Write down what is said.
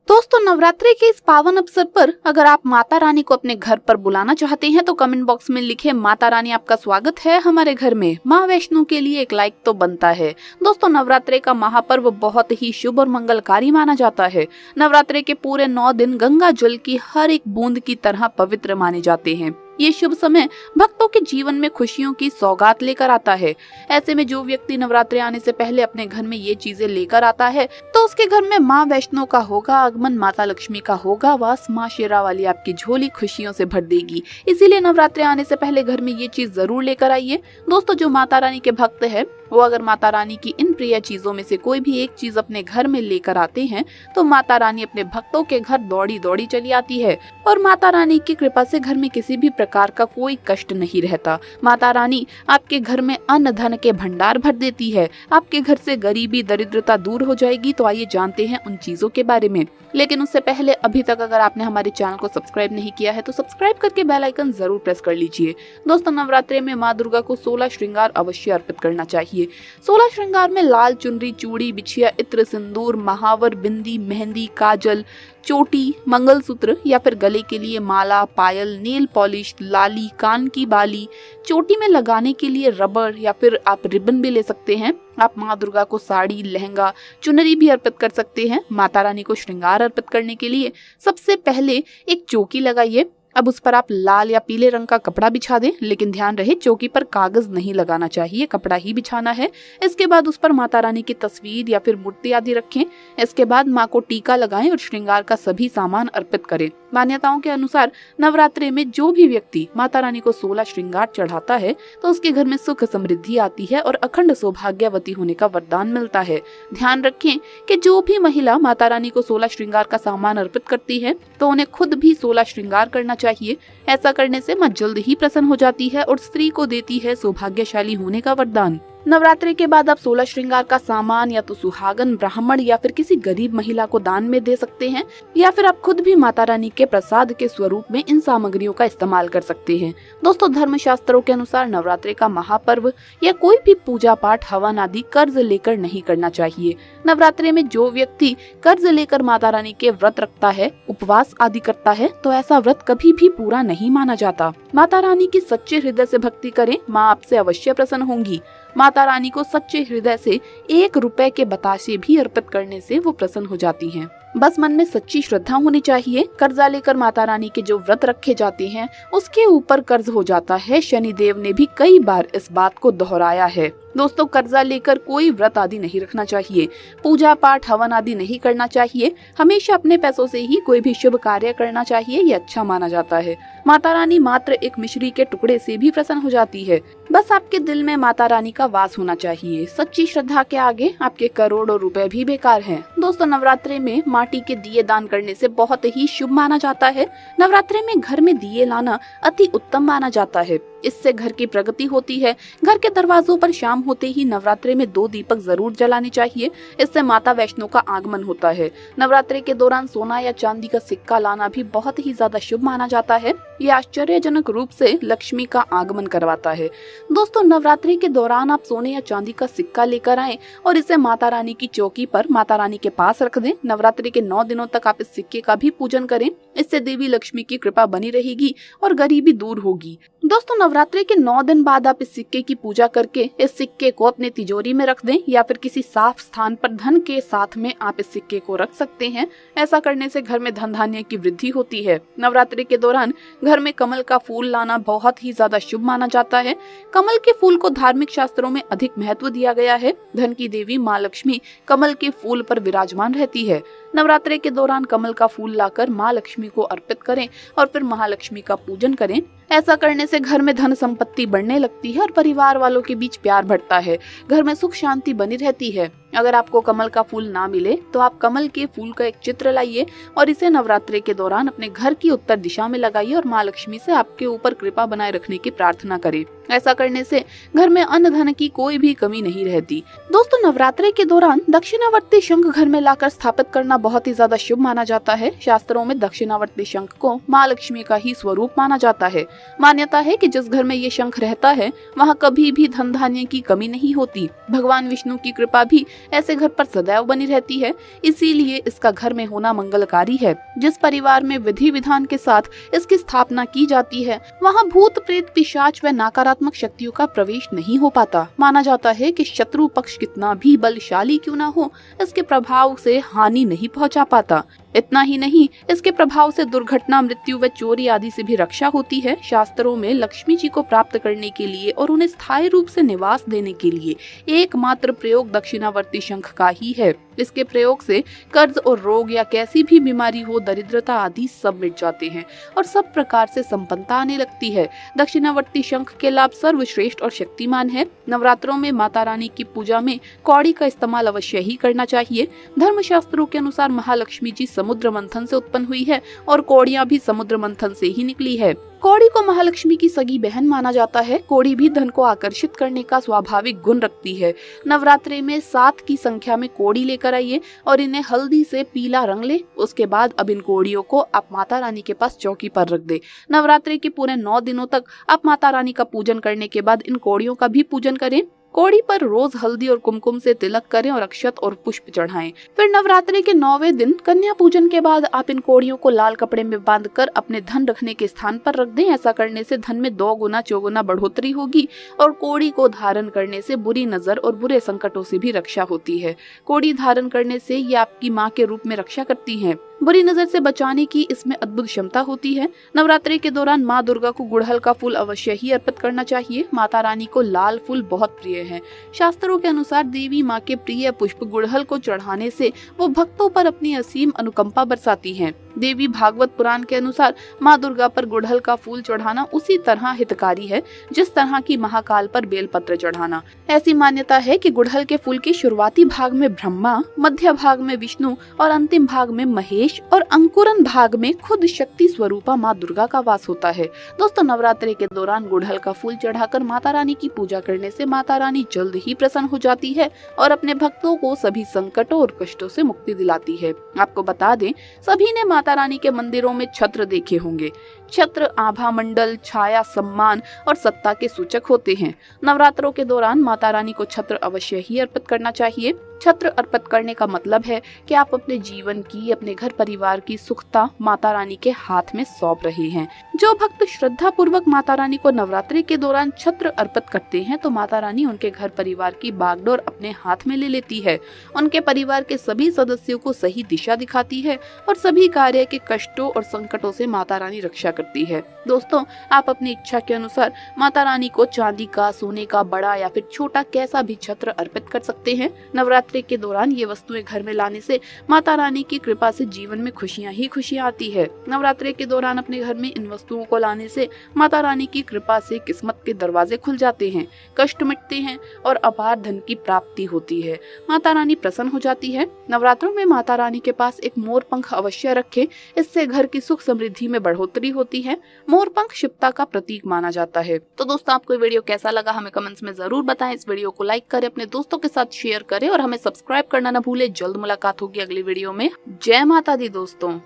दोस्तों, नवरात्रि के इस पावन अवसर पर अगर आप माता रानी को अपने घर पर बुलाना चाहते हैं तो कमेंट बॉक्स में लिखे माता रानी आपका स्वागत है हमारे घर में। माँ वैष्णो के लिए एक लाइक तो बनता है। दोस्तों, नवरात्रि का महापर्व बहुत ही शुभ और मंगलकारी माना जाता है। नवरात्रि के पूरे 9 दिन गंगा जल की हर एक बूंद की तरह पवित्र माने जाते हैं। ये शुभ समय भक्तों के जीवन में खुशियों की सौगात लेकर आता है। ऐसे में जो व्यक्ति नवरात्रि आने से पहले अपने घर में ये चीजें लेकर आता है तो उसके घर में माँ वैष्णो का होगा आगमन, माता लक्ष्मी का होगा वास, माँ शेरावाली आपकी झोली खुशियों से भर देगी। इसीलिए नवरात्रि आने से पहले घर में ये चीज जरूर लेकर आइए। दोस्तों, जो माता रानी के भक्त है वो अगर माता रानी की इन प्रिय चीजों में से कोई भी एक चीज अपने घर में लेकर आते हैं तो माता रानी अपने भक्तों के घर दौड़ी दौड़ी चली आती है और माता रानी की कृपा से घर में किसी भी प्रकार का कोई कष्ट नहीं रहता। माता रानी आपके घर में अन्न धन के भंडार भर देती है। आपके घर से गरीबी दरिद्रता दूर हो जाएगी। तो आइए जानते हैं उन चीजों के बारे में। लेकिन उससे पहले अभी तक अगर आपने हमारे चैनल को सब्सक्राइब नहीं किया है तो सब्सक्राइब करके बेल आइकन जरूर प्रेस कर लीजिए। दोस्तों, नवरात्रि में माँ दुर्गा को 16 श्रृंगार अवश्य अर्पित करना चाहिए। 16 श्रृंगार में लाल चुनरी, चूड़ी, बिछिया, इत्र, सिंदूर, महावर, बिंदी, मेहंदी, काजल, चोटी, मंगलसूत्र या फिर गले के लिए माला, पायल, नेल पॉलिश, लाली, कान की बाली, चोटी में लगाने के लिए रबर या फिर आप रिबन भी ले सकते हैं। आप माँ दुर्गा को साड़ी, लहंगा, चुनरी भी अर्पित कर सकते हैं। माता रानी को श्रृंगार अर्पित करने के लिए सबसे पहले एक चौकी लगाइए। अब उस पर आप लाल या पीले रंग का कपड़ा बिछा दें, लेकिन ध्यान रहे चौकी पर कागज नहीं लगाना चाहिए, कपड़ा ही बिछाना है। इसके बाद उस पर माता रानी की तस्वीर या फिर मूर्ति आदि रखें। इसके बाद माँ को टीका लगाएं और श्रृंगार का सभी सामान अर्पित करें। मान्यताओं के अनुसार नवरात्रि में जो भी व्यक्ति माता रानी को 16 श्रृंगार चढ़ाता है तो उसके घर में सुख समृद्धि आती है और अखंड सौभाग्यवती होने का वरदान मिलता है। ध्यान रखें कि जो भी महिला माता रानी को 16 श्रृंगार का सामान अर्पित करती है तो उन्हें खुद भी 16 श्रृंगार करना चाहिए। ऐसा करने से माँ जल्द ही प्रसन्न हो जाती है और स्त्री को देती है सौभाग्यशाली होने का वरदान। नवरात्रि के बाद आप 16 श्रृंगार का सामान या तो सुहागन, ब्राह्मण या फिर किसी गरीब महिला को दान में दे सकते हैं या फिर आप खुद भी माता रानी के प्रसाद के स्वरूप में इन सामग्रियों का इस्तेमाल कर सकते हैं। दोस्तों, धर्म शास्त्रों के अनुसार नवरात्रि का महापर्व या कोई भी पूजा पाठ, हवन आदि कर्ज लेकर नहीं करना चाहिए। नवरात्रि में जो व्यक्ति कर्ज लेकर माता रानी के व्रत रखता है, उपवास आदि करता है तो ऐसा व्रत कभी भी पूरा नहीं माना जाता। माता रानी की सच्चे हृदय से भक्ति करें, माँ आपसे अवश्य प्रसन्न होंगी। माता रानी को सच्चे हृदय से 1 रुपए के बताशे भी अर्पित करने से वो प्रसन्न हो जाती हैं। बस मन में सच्ची श्रद्धा होनी चाहिए। कर्जा लेकर माता रानी के जो व्रत रखे जाते हैं उसके ऊपर कर्ज हो जाता है। शनिदेव ने भी कई बार इस बात को दोहराया है। दोस्तों, कर्जा लेकर कोई व्रत आदि नहीं रखना चाहिए, पूजा पाठ, हवन आदि नहीं करना चाहिए। हमेशा अपने पैसों से ही कोई भी शुभ कार्य करना चाहिए, ये अच्छा माना जाता है। माता रानी मात्र एक मिश्री के टुकड़े से भी प्रसन्न हो जाती है। बस आपके दिल में माता रानी का वास होना चाहिए। सच्ची श्रद्धा के आगे आपके करोड़ों रुपए भी बेकार हैं। दोस्तों, नवरात्रि में माटी के दिए दान करने से बहुत ही शुभ माना जाता है। नवरात्रि में घर में दिए लाना अति उत्तम माना जाता है। इससे घर की प्रगति होती है। घर के दरवाजों पर शाम होते ही नवरात्रि में 2 दीपक जरूर जलाने चाहिए। इससे माता वैष्णो का आगमन होता है। नवरात्रि के दौरान सोना या चांदी का सिक्का लाना भी बहुत ही ज्यादा शुभ माना जाता है। ये आश्चर्यजनक रूप से लक्ष्मी का आगमन करवाता है। दोस्तों, नवरात्रि के दौरान आप सोने या चांदी का सिक्का लेकर आएं और इसे माता रानी की चौकी पर माता रानी के पास रख दें। नवरात्रि के 9 दिनों तक आप इस सिक्के का भी पूजन करें। इससे देवी लक्ष्मी की कृपा बनी रहेगी और गरीबी दूर होगी। दोस्तों, नवरात्रि के 9 दिन बाद आप इस सिक्के की पूजा करके इस सिक्के को अपने तिजोरी में रख दें या फिर किसी साफ स्थान पर धन के साथ में आप इस सिक्के को रख सकते हैं। ऐसा करने से घर में धन धान्य की वृद्धि होती है। नवरात्रि के दौरान घर में कमल का फूल लाना बहुत ही ज्यादा शुभ माना जाता है। कमल के फूल को धार्मिक शास्त्रों में अधिक महत्व दिया गया है। धन की देवी माँ लक्ष्मी कमल के फूल पर विराजमान रहती है। नवरात्रि के दौरान कमल का फूल लाकर माँ लक्ष्मी को अर्पित करें और फिर महालक्ष्मी का पूजन करें। ऐसा करने से घर में धन संपत्ति बढ़ने लगती है और परिवार वालों के बीच प्यार बढ़ता है। घर में सुख शांति बनी रहती है। अगर आपको कमल का फूल ना मिले तो आप कमल के फूल का एक चित्र लाइए और इसे नवरात्रि के दौरान अपने घर की उत्तर दिशा में लगाइए और माँ लक्ष्मी से आपके ऊपर कृपा बनाए रखने की प्रार्थना करें। ऐसा करने से घर में अन्न धन की कोई भी कमी नहीं रहती। दोस्तों, नवरात्रि के दौरान दक्षिणावर्ती शंख घर में लाकर स्थापित करना बहुत ही ज्यादा शुभ माना जाता है। शास्त्रों में दक्षिणावर्ती शंख को माँ लक्ष्मी का ही स्वरूप माना जाता है। मान्यता है कि जिस घर में ये शंख रहता है वहाँ कभी भी धन धान्य की कमी नहीं होती। भगवान विष्णु की कृपा भी ऐसे घर पर सदैव बनी रहती है, इसीलिए इसका घर में होना मंगलकारी है। जिस परिवार में विधि विधान के साथ इसकी स्थापना की जाती है वहाँ भूत प्रेत पिशाच व नकारात्मक शक्तियों का प्रवेश नहीं हो पाता। माना जाता है कि शत्रु पक्ष कितना भी बलशाली क्यों ना हो, इसके प्रभाव से हानि नहीं पहुंचा पाता। इतना ही नहीं, इसके प्रभाव से दुर्घटना, मृत्यु व चोरी आदि से भी रक्षा होती है। शास्त्रों में लक्ष्मी जी को प्राप्त करने के लिए और उन्हें स्थायी रूप से निवास देने के लिए एकमात्र प्रयोग दक्षिणावर्ती शंख का ही है। इसके प्रयोग से कर्ज और रोग या कैसी भी बीमारी हो, दरिद्रता आदि सब मिट जाते हैं और सब प्रकार से संपन्नता आने लगती है। दक्षिणावर्ती शंख के लाभ सर्वश्रेष्ठ और शक्तिमान है। नवरात्रों में माता रानी की पूजा में कौड़ी का इस्तेमाल अवश्य ही करना चाहिए। धर्मशास्त्रों के अनुसार महालक्ष्मी जी समुद्र मंथन से उत्पन्न हुई है और कौड़ियाँ भी समुद्र मंथन से ही निकली है। कौड़ी को महालक्ष्मी की सगी बहन माना जाता है। कौड़ी भी धन को आकर्षित करने का स्वाभाविक गुण रखती है। नवरात्रि में 7 की संख्या में कौड़ी लेकर आइए और इन्हें हल्दी से पीला रंग ले। उसके बाद अब इन कौड़ियों को आप माता रानी के पास चौकी पर रख दे। नवरात्रि के पूरे 9 दिनों तक आप माता रानी का पूजन करने के बाद इन कौड़ियों का भी पूजन करें। कौड़ी पर रोज हल्दी और कुमकुम से तिलक करें और अक्षत और पुष्प चढ़ाएं। फिर नवरात्रि के 9वें दिन कन्या पूजन के बाद आप इन कौड़ियों को लाल कपड़े में बांधकर अपने धन रखने के स्थान पर रख दें। ऐसा करने से धन में 2 गुना चौगुना बढ़ोतरी होगी और कौड़ी को धारण करने से बुरी नजर और बुरे संकटों से भी रक्षा होती है। कौड़ी धारण करने से ये आपकी माँ के रूप में रक्षा करती है। बुरी नजर से बचाने की इसमें अद्भुत क्षमता होती है। नवरात्रि के दौरान माँ दुर्गा को गुड़हल का फूल अवश्य ही अर्पित करना चाहिए। माता रानी को लाल फूल बहुत प्रिय है। शास्त्रों के अनुसार देवी माँ के प्रिय पुष्प गुड़हल को चढ़ाने से वो भक्तों पर अपनी असीम अनुकंपा बरसाती हैं। देवी भागवत पुराण के अनुसार माँ दुर्गा पर गुड़हल का फूल चढ़ाना उसी तरह हितकारी है जिस तरह की महाकाल पर बेलपत्र चढ़ाना। ऐसी मान्यता है कि गुड़हल के फूल के शुरुआती भाग में ब्रह्मा, मध्य भाग में विष्णु और अंतिम भाग में महेश और अंकुरन भाग में खुद शक्ति स्वरूपा माँ दुर्गा का वास होता है। दोस्तों, नवरात्रि के दौरान गुड़हल का फूल चढ़ाकर माता रानी की पूजा करने से माता रानी जल्द ही प्रसन्न हो जाती है और अपने भक्तों को सभी संकटों और कष्टों से मुक्ति दिलाती है। आपको बता दें, सभी ने माता रानी के मंदिरों में छत्र देखे होंगे। छत्र आभा मंडल, छाया, सम्मान और सत्ता के सूचक होते हैं। नवरात्रों के दौरान माता रानी को छत्र अवश्य ही अर्पित करना चाहिए। छत्र अर्पित करने का मतलब है कि आप अपने जीवन की, अपने घर परिवार की सुखता माता रानी के हाथ में सौंप रहे हैं। जो भक्त श्रद्धा पूर्वक माता रानी को नवरात्रि के दौरान छत्र अर्पित करते हैं तो माता रानी उनके घर परिवार की बागडोर अपने हाथ में ले लेती है। उनके परिवार के सभी सदस्यों को सही दिशा दिखाती है और सभी कार्य के कष्टों और संकटों से माता रानी रक्षा करती है। दोस्तों, आप अपनी इच्छा के अनुसार माता रानी को चांदी का, सोने का बड़ा या फिर छोटा कैसा भी छत्र अर्पित कर सकते हैं। नवरात्रि के दौरान ये वस्तुएं घर में लाने से माता रानी की कृपा से जीवन में खुशियां ही खुशियां आती है। नवरात्रि के दौरान अपने घर में इन वस्तुओं को लाने से माता रानी की कृपा से किस्मत के दरवाजे खुल जाते हैं, कष्ट मिटते हैं और अपार धन की प्राप्ति होती है। माता रानी प्रसन्न हो जाती है। नवरात्रों में माता रानी के पास एक मोर पंख अवश्य रखें, इससे घर की सुख समृद्धि में बढ़ोतरी होती है। मोर पंख शुभता का प्रतीक माना जाता है। तो दोस्तों, आपको वीडियो कैसा लगा हमें कमेंट्स में जरूर बताएं। इस वीडियो को लाइक करें, अपने दोस्तों के साथ शेयर करें और हमें सब्सक्राइब करना न भूले। जल्द मुलाकात होगी अगली वीडियो में। जय माता दी दोस्तों।